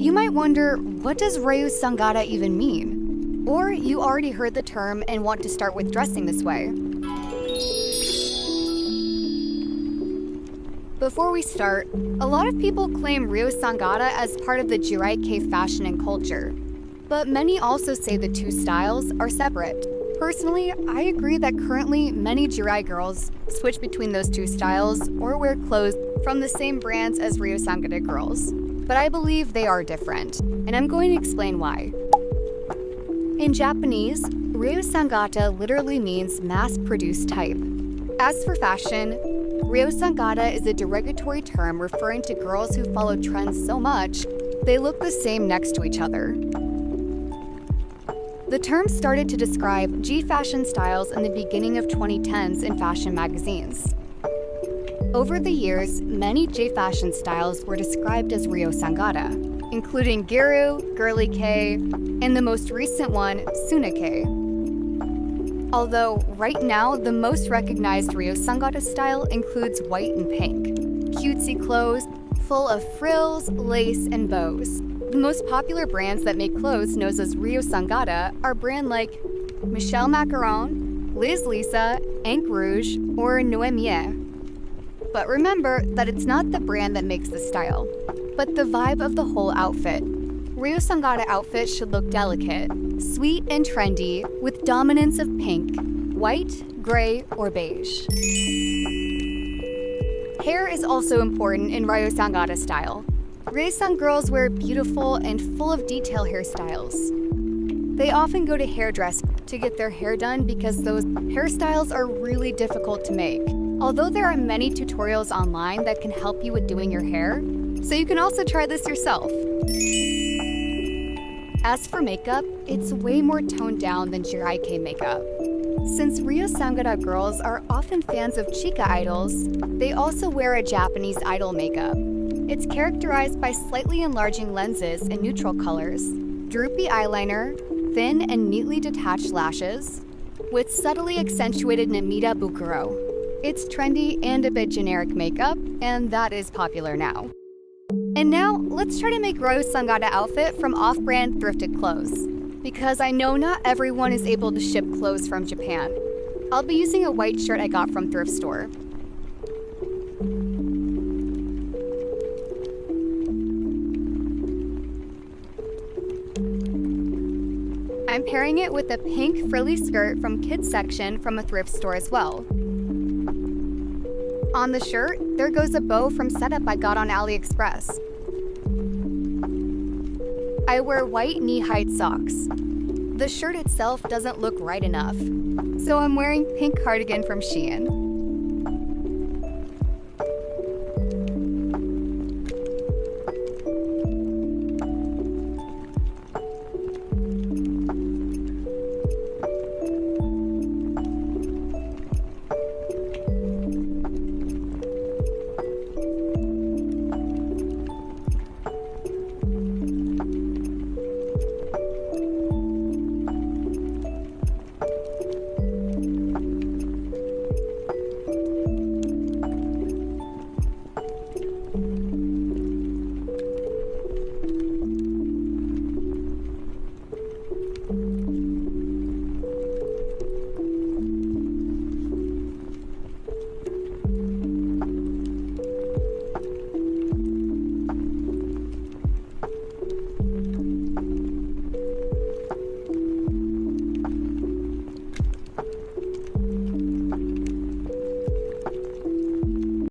You might wonder, what does ryousangata even mean? Or you already heard the term and want to start with dressing this way. Before we start, a lot of people claim ryousangata as part of the Jiraikei fashion and culture, but many also say the two styles are separate. Personally, I agree that currently many jirai girls switch between those two styles or wear clothes from the same brands as ryousangata girls, but I believe they are different, and I'm going to explain why. In Japanese, ryousangata literally means mass-produced type. As for fashion, ryousangata is a derogatory term referring to girls who follow trends so much they look the same next to each other. The term started to describe Jfashion styles in the beginning of 2010s in fashion magazines. Over the years, many Jfashion styles were described as ryousangata, including Giru, Jiraikei, and the most recent one, Tsunekei. Although, right now, the most recognized ryousangata style includes white and pink, cutesy clothes full of frills, lace, and bows. The most popular brands that make clothes known as ryousangata are brands like Michel Macaron, Liz Lisa, Ink Rouge, or Noemie. But remember that it's not the brand that makes the style, but the vibe of the whole outfit. Ryousangata outfits should look delicate, sweet and trendy, with dominance of pink, white, gray, or beige. Hair is also important in ryousangata style. Ryousang girls wear beautiful and full of detail hairstyles. They often go to hairdressers to get their hair done because those hairstyles are really difficult to make. Although there are many tutorials online that can help you with doing your hair, so you can also try this yourself. As for makeup, it's way more toned down than Jiraikei makeup. Since ryousangata girls are often fans of chica idols, they also wear a Japanese idol makeup. It's characterized by slightly enlarging lenses and neutral colors, droopy eyeliner, thin and neatly detached lashes, with subtly accentuated Namida Bukuro. It's trendy and a bit generic makeup, and that is popular now. And now, let's try to make ryousangata outfit from off-brand thrifted clothes, because I know not everyone is able to ship clothes from Japan. I'll be using a white shirt I got from thrift store. I'm pairing it with a pink frilly skirt from kids section from a thrift store as well. On the shirt, there goes a bow from setup I got on AliExpress. I wear white knee-height socks. The shirt itself doesn't look right enough, so I'm wearing pink cardigan from Shein.